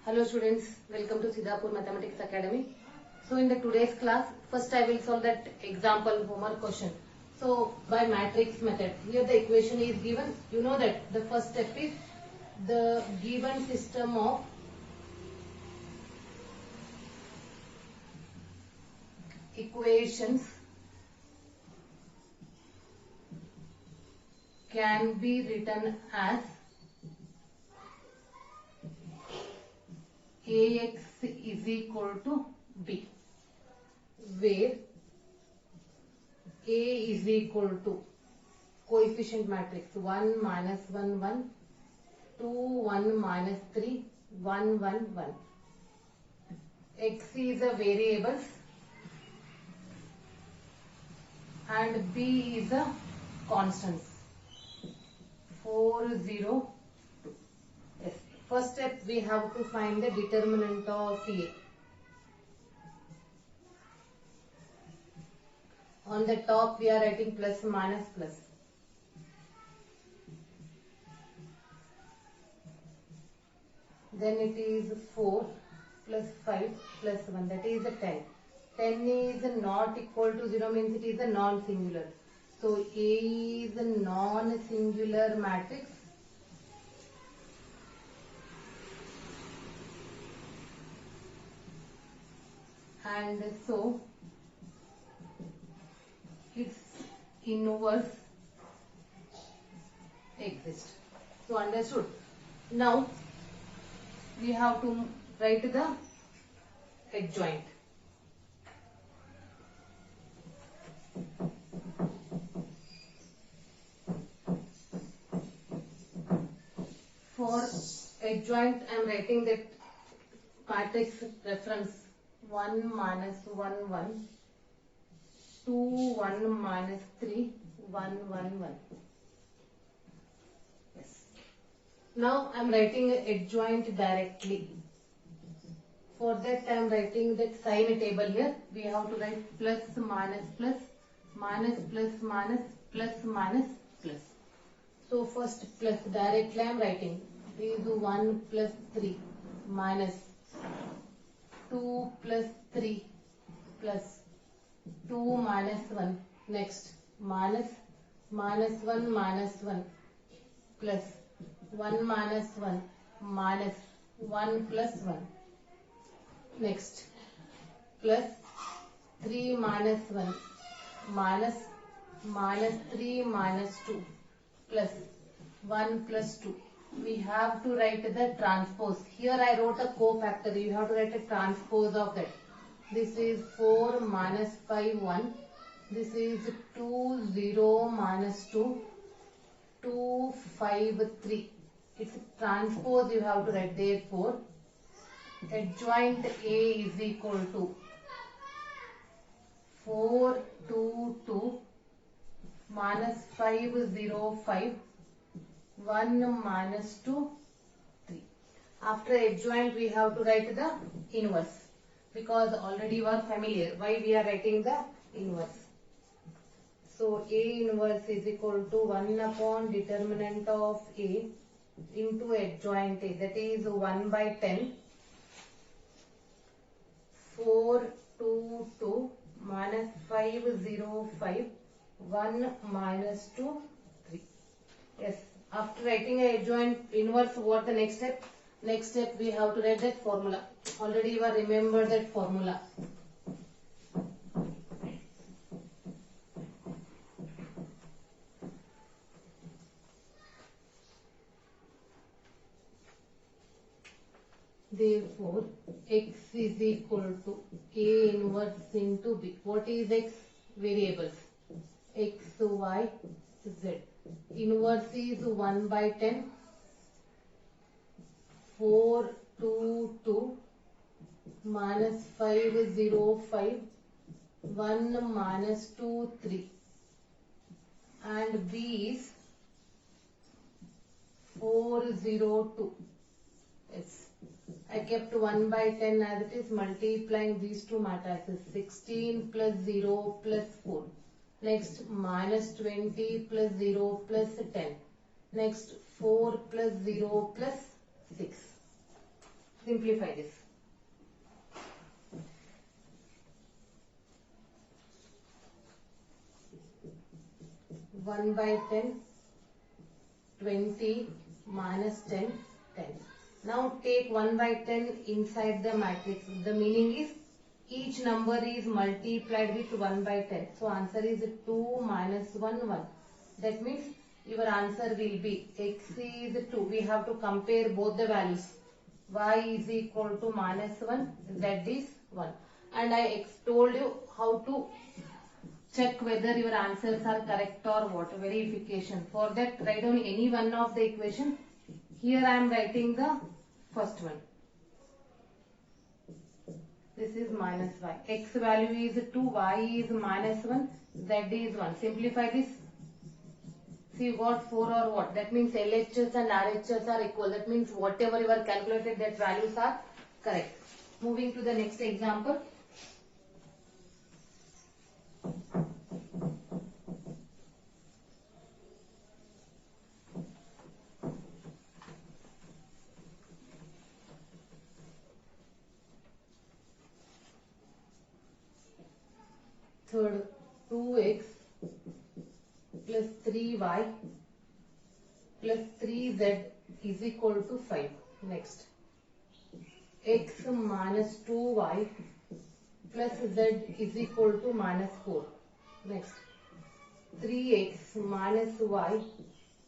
Hello students, welcome to Siddhapur Mathematics Academy. So in the today's class, first I will solve that example homework question. So by matrix method, here the equation is given. You know that the first step is the given system of equations can be written as Ax is equal to B, where A is equal to coefficient matrix 1 minus 1 1, 2 1 minus 3 1 1 1. X is a variables and B is a constants. 4 0 2. Yes. First step we have to find the determinant of A. On the top we are writing plus minus plus. Then it is 4 plus 5 plus 1, that is a 10. 10 is not equal to 0 means it is a non-singular. So A is a non-singular matrix. And so its inverse exists. So understood. Now we have to write the adjoint. For adjoint I am writing that matrix reference 1 minus 1 1, 2 1 minus 3 1 1 1. Yes. Now I am writing adjoint directly. For that I am writing that sign table here. We have to write plus minus plus, minus plus minus, plus minus plus. So first plus directly I am writing. Is 1 plus 3 minus 2 plus 3 plus 2 minus 1. Next minus 1 minus 1 plus 1 minus 1 minus 1 plus 1. Next plus 3 minus 1 minus 3 minus 2 plus 1 plus 2. We have to write the transpose. Here I wrote a cofactor. You have to write a transpose of that. This is 4 minus 5 1. This is 2 0 minus 2 2 5 3. It's a transpose you have to write. Therefore adjoint A is equal to 4 2 2 minus 5 0 5 1 minus 2 3. After adjoint we have to write the inverse, because already you are familiar why we are writing the inverse. So A inverse is equal to 1 upon determinant of A into adjoint A, that is 1 by 10. 4 2 2 minus 5 0 5 1 minus 2 3. Yes. After writing a adjoint inverse, what the next step? Next step we have to write that formula. Already you are remember that formula. Therefore x is equal to A inverse into B. What is x? Variables. X, y, z. Inverse is 1 by 10. 4 2 2 minus 5 0 5 1 minus 2 3. And B is 4 0 2. Yes. I kept 1 by 10 as it is, multiplying these two matrices. 16 plus 0 plus 4. Next minus 20 plus 0 plus 10. Next 4 plus 0 plus 6. Simplify this. 1/10, 20 minus 10, 10. Now take 1/10 inside the matrix. The meaning is each number is multiplied with 1/10. So answer is 2 minus 1, 1. That means your answer will be x is 2. We have to compare both the values. Y is equal to minus 1, z is 1. And I told you how to check whether your answers are correct or what, verification. For that, write down any one of the equation. Here I am writing the first one. This is minus y. X value is 2, y is minus 1, z is 1. Simplify this. See, you got 4 or what? That means LHS and RHS are equal. That means whatever you are calculated, that values are correct. Moving to the next example. Third, 2x plus 3y plus 3z is equal to 5. Next, x minus 2y plus z is equal to minus 4. Next, 3x minus y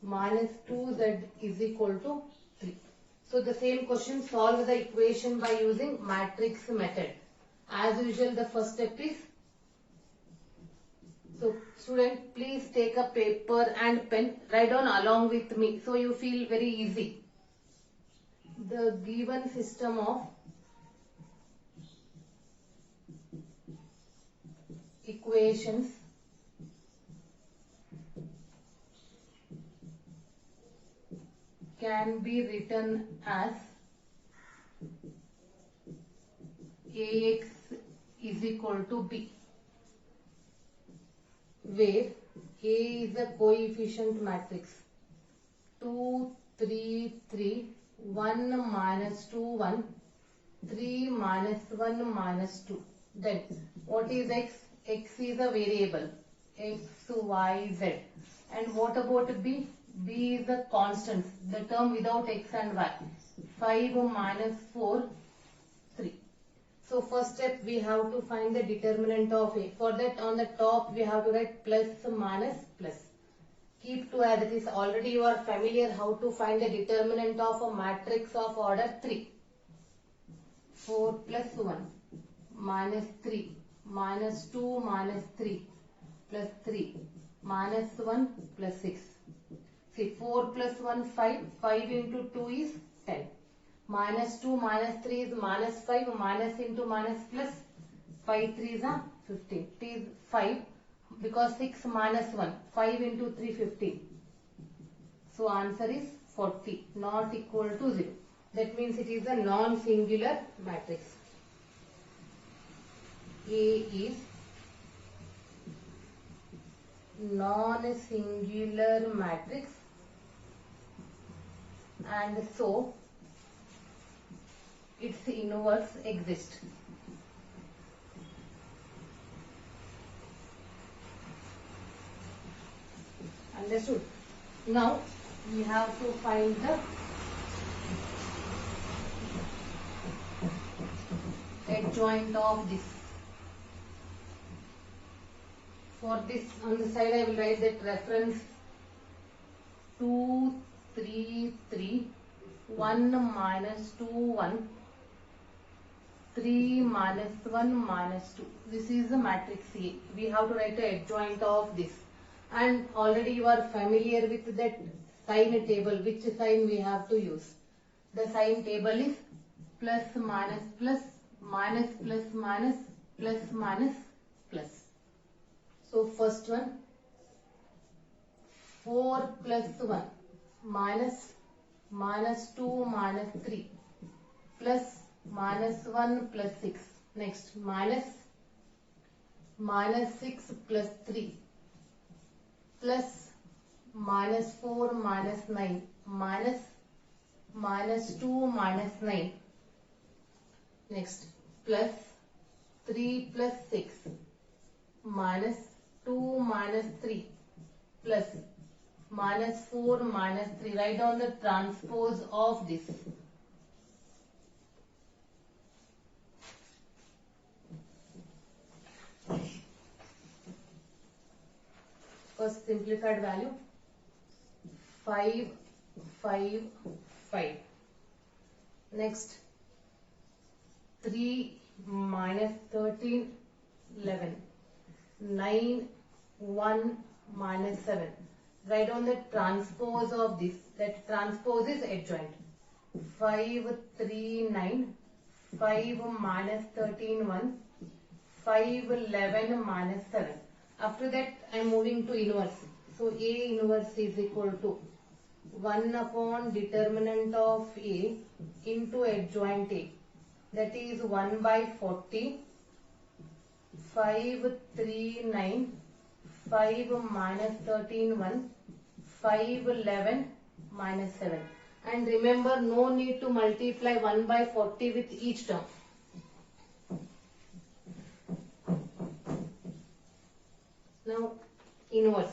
minus 2z is equal to 3. So the same question, solve the equation by using matrix method. As usual, the first step is, so student, please take a paper and pen, write down along with me so you feel very easy. The given system of equations can be written as Ax is equal to B, where A is a coefficient matrix. 2, 3, 3, 1 minus 2, 1, 3 minus 1 minus 2. Then what is x? X is a variable. X, y, z. And what about B? B is a constant, the term without x and y. 5 minus 4, 3. So first step, we have to find the determinant of A. For that, on the top we have to write plus minus plus. Keep to as it is. Already you are familiar how to find the determinant of a matrix of order 3. 4 plus 1 minus 3 minus 2 minus 3 plus 3 minus 1 plus 6. See, 4 plus 1, 5. 5 into 2 is 10. Minus 2 minus 3 is minus 5. Minus into minus plus. 5 3s are 15. It is 5 because 6 minus 1. 5 into 3, 15. So answer is 40, not equal to 0. That means it is a non-singular matrix. A is non-singular matrix, and so its inverse exists. Understood? Now we have to find the adjoint of this. For this, on the side I will write that reference 2, 3, 3, 1 minus 2, 1, 3 minus 1 minus 2. This is the matrix A. We have to write the adjoint of this. And already you are familiar with that sign table. Which sign we have to use? The sign table is plus minus plus, minus plus minus, plus minus plus. So first one, 4 plus 1 minus minus 2 minus 3 plus minus 1 plus 6. Next, minus minus 6 plus 3 plus minus 4 minus 9 minus minus 2 minus 9 Next, plus 3 plus 6 minus 2 minus 3 plus minus 4 minus 3. Write down the transpose of this. First simplified value 5, 5, 5. Next 3 minus 13, 11. 9, 1 minus 7. Write down the transpose of this. That transpose is adjoint. 5, 3, 9. 5 minus 13, 1. 5, 11 minus 7. After that, I am moving to inverse. So, A inverse is equal to 1 upon determinant of A into adjoint A. That is 1 by 40. 5, 3, 9. 5 minus 13, 1. 5, 11 minus 7. And remember, no need to multiply 1 by 40 with each term. Now, inverse,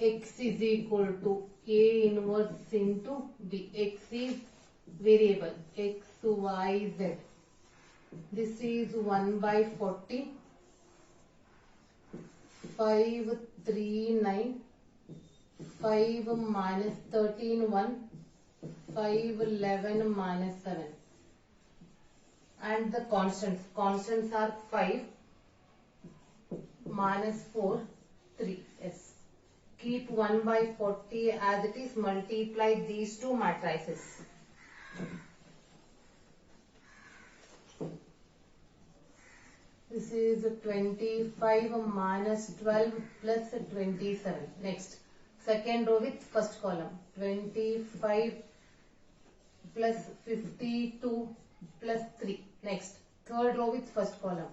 x is equal to A inverse into B. X is variable, x, y, z. This is 1 by 40, 5, 3, 9, 5 minus 13, 1, 5, 11 minus 7. And the constants are 5, minus 4, 3. Yes. Keep 1 by 40 as it is. Multiply these two matrices. This is 25 minus 12 plus 27. Next, second row with first column. 25 plus 52 plus 3. Next, third row with first column.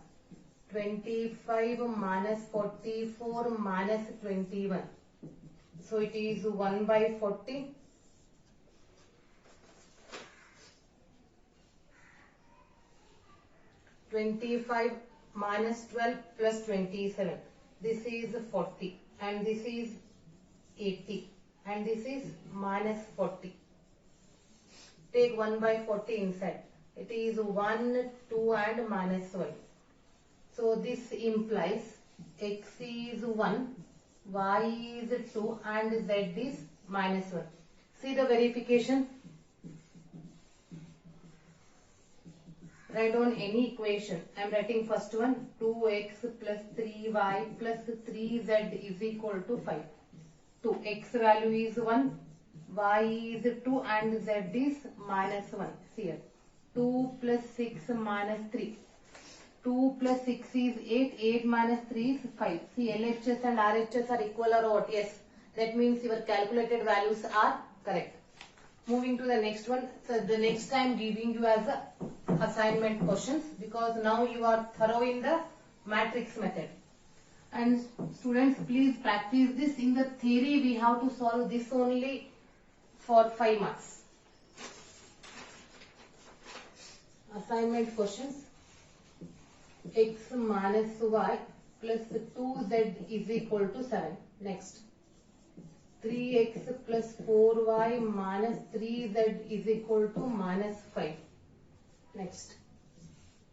25 minus 44 minus 21. So it is 1 by 40. (25) minus 12 plus 27. This is 40 and this is 80 and this is minus 40. Take 1 by 40 inside. It is 1, 2 and minus 1. So this implies x is 1, y is 2 and z is minus 1. See the verification. Write down any equation. I am writing first one. 2x plus 3y plus 3z is equal to 5. 2. X value is 1, y is 2 and z is minus 1. See here. 2 plus 6 minus 3. 2 plus 6 is 8. 8 minus 3 is 5. See, LHS and RHS are equal or what? Yes. That means your calculated values are correct. Moving to the next one. So the next time giving you as a assignment questions, because now you are thorough in the matrix method. And students, please practice this. In the theory we have to solve this only for 5 marks. Assignment questions. X minus y plus 2z is equal to 7. Next. 3x plus 4y minus 3z is equal to minus 5. Next.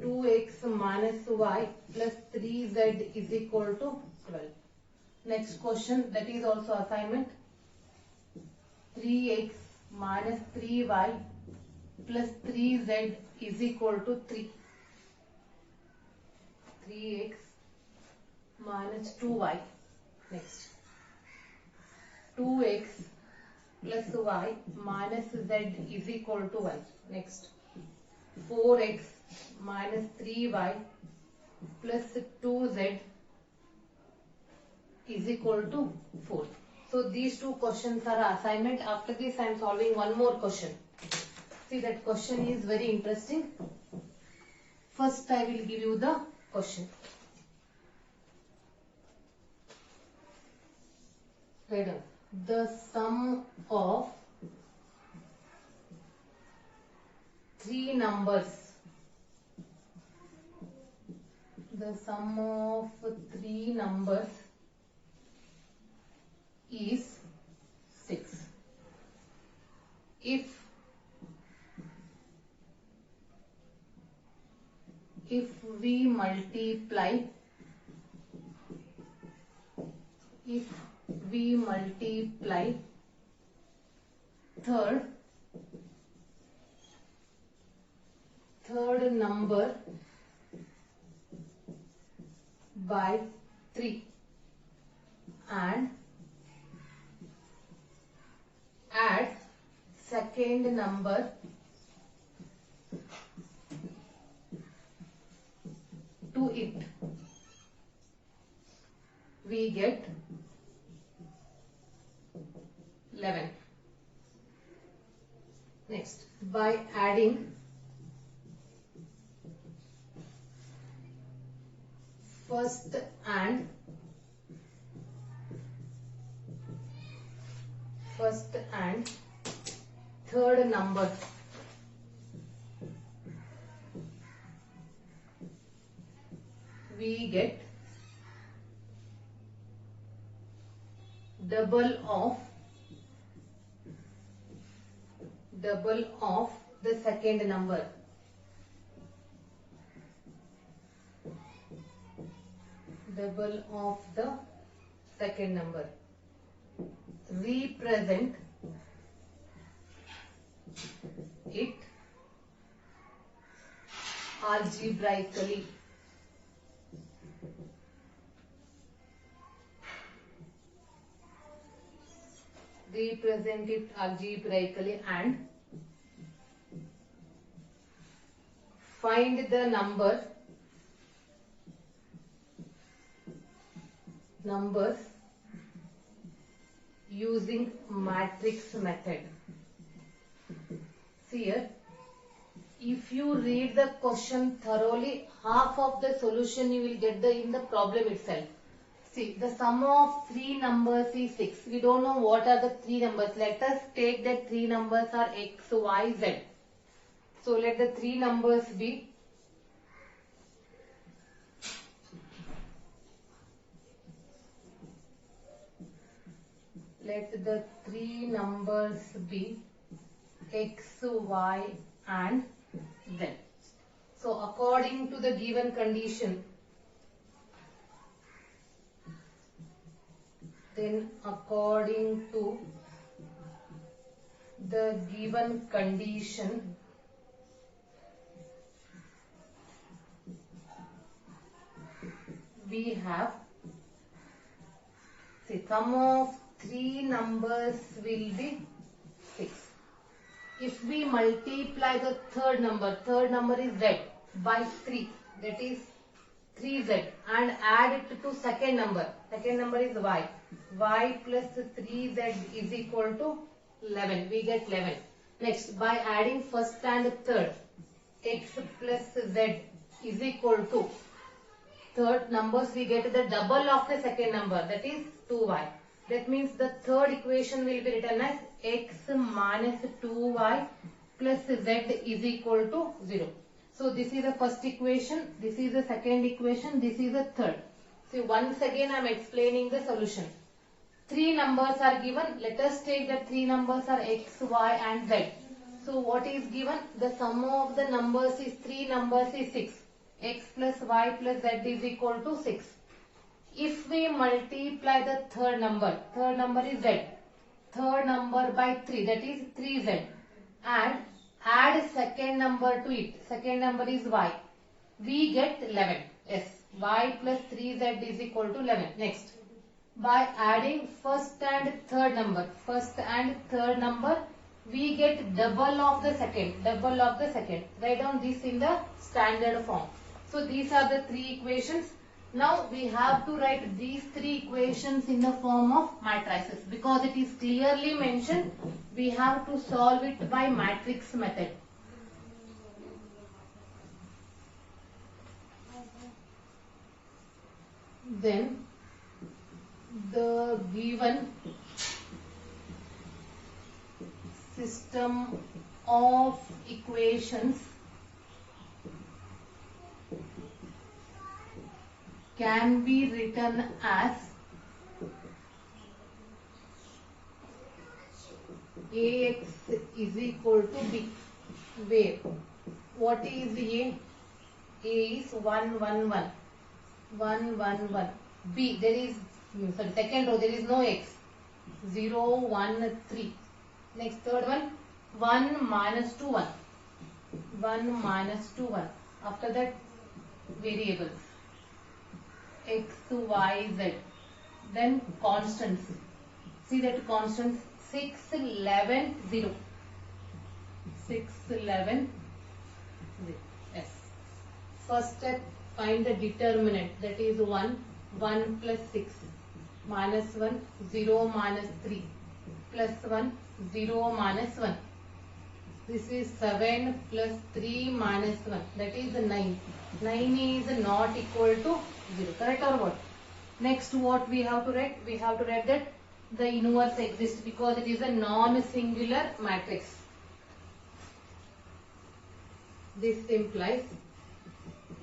2x minus y plus 3z is equal to 12. Next question, that is also assignment. 3x minus 3y plus 3z is equal to 3. 3x minus 2y. Next. 2x plus y minus z is equal to 1. Next. 4x minus 3y plus 2z is equal to 4. So these two questions are assignment. After this I am solving one more question. See, that question is very interesting. First I will give you the question. Write down. The sum of three numbers the sum of three numbers is 6. If we multiply third number by 3 and add second number to it, we get 11. Next, by adding first and third numbers, we get double of the second number. Double of the second number. Represent it algebraically. Represent it algebraically and find the numbers using matrix method. See here, if you read the question thoroughly, half of the solution you will get in the problem itself. See, the sum of three numbers is 6. We don't know what are the three numbers. Let us take that three numbers are x, y, z. So let the three numbers be x, y and z. So according to the given condition, we have, see, sum of three numbers will be 6. If we multiply the third number is z, by 3, that is 3z, and add it to second number is y plus 3z is equal to 11, we get 11. Next, by adding first and third, x plus z is equal to third numbers, we get the double of the second number, that is 2y. That means the third equation will be written as x minus 2y plus z is equal to 0. So this is the first equation, this is the second equation, this is the third. So once again I am explaining the solution. Three numbers are given. Let us take that three numbers are x, y and z. So what is given? The sum of the numbers is three numbers is 6. X plus y plus z is equal to 6. If we multiply the third number is z, third number by 3, that is 3z, and add second number to it, second number is y, we get 11. Yes, y plus 3z is equal to 11. Next, by adding first and third number, we get double of the second. Write down this in the standard form. So these are the three equations. Now we have to write these three equations in the form of matrices, because it is clearly mentioned we have to solve it by matrix method. Then the given system of equations can be written as Ax is equal to B. Where? What is A? A is 1, 1, 1. 1, 1, 1. B, there is, sorry, second row, there is no X. 0, 1, 3. Next, third one, 1 minus 2, 1. 1 minus 2, 1. After that, variables. X, Y, Z. Then constants. See that constants 6, 11, 0. 6, 11, 0. Yes. First step, find the determinant. That is 1. 1 plus 6. Minus 1. 0 minus 3. Plus 1. 0 minus 1. This is 7 plus 3 minus 1. That is 9. 9 is not equal to 0. Correct or what? Next, what we have to write? We have to write that the inverse exists because it is a non-singular matrix. This implies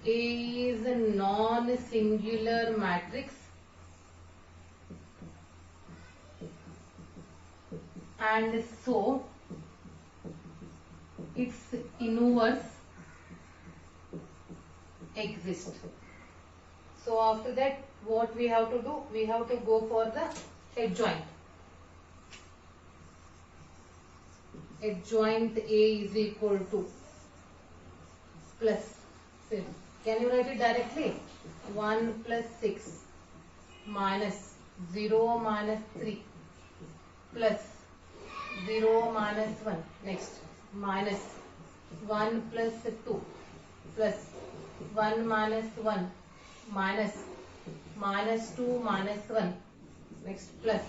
A is a non-singular matrix and so its inverse exists. So after that, what we have to do? We have to go for the adjoint. Adjoint A is equal to plus. Can you write it directly? 1 plus 6 minus 0 minus 3 plus 0 minus 1. Next, minus 1 plus 2 plus 1 minus 1 minus minus 2 minus 1. Next, plus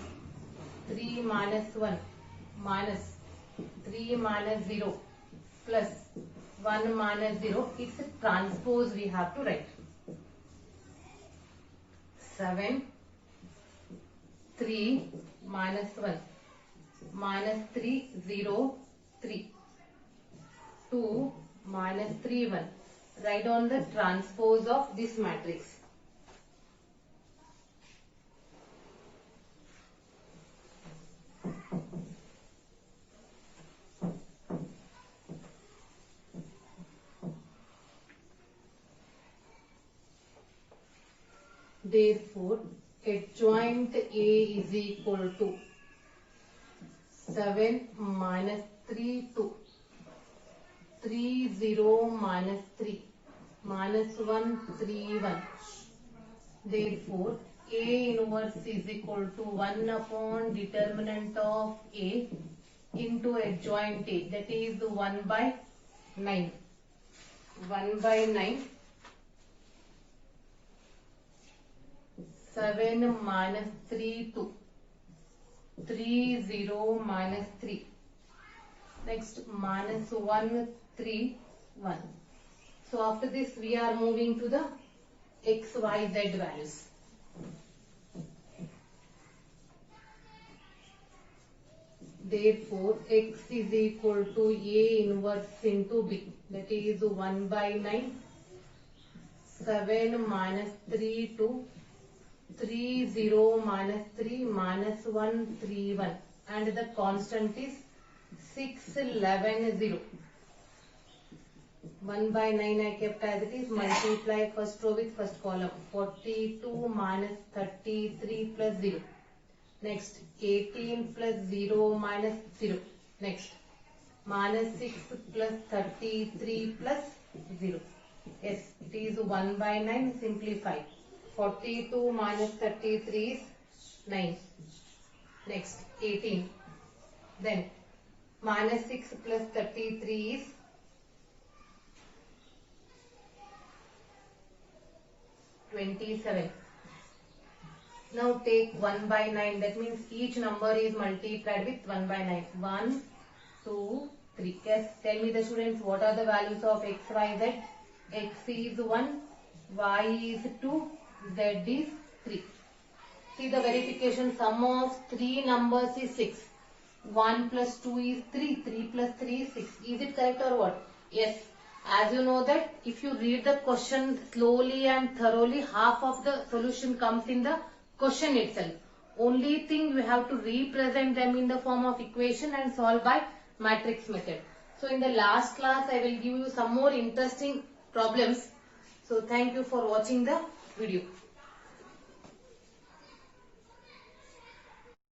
3 minus 1 minus 3 minus 0 plus 1 minus 0. It's a transpose we have to write. 7, 3 minus 1 minus 3, 0, 3. 2 minus 3, 1. Write on the transpose of this matrix. Therefore, adjoint A is equal to 7 minus 3, 2. 3, 0 minus 3 minus 1, 3, 1. Therefore, A inverse is equal to 1 upon determinant of A into adjoint A. That is 1 by 9. 1 by 9. 7 minus 3, 2. 3, 0 minus 3. Next, minus 1, 3, 1. So after this, we are moving to the X, Y, Z values. Therefore, X is equal to A inverse into B. That is 1 by 9. 7 minus 3, 2. 3, 0 minus 3 minus 1, 3, 1. And the constant is 6, 11, 0. 1 by 9 I kept as it is. Multiply first row with first column. 42 minus 33 plus 0. Next, 18 plus 0 minus 0. Next, minus 6 plus 33 plus 0. Yes, it is 1 by 9. Simplify. 42 minus 33 is 9. Next, 18. Then, minus 6 plus 33 is 27. Now take 1 by 9. That means each number is multiplied with 1 by 9. 1, 2, 3. Yes, tell me the students, what are the values of x, y, z? X is 1, y is 2, z is 3. See the verification, sum of 3 numbers is 6. 1 plus 2 is 3. 3 plus 3 is 6. Is it correct or what? Yes. As you know that if you read the question slowly and thoroughly, half of the solution comes in the question itself. Only thing you have to represent them in the form of equation and solve by matrix method. So in the last class I will give you some more interesting problems. So thank you for watching the video.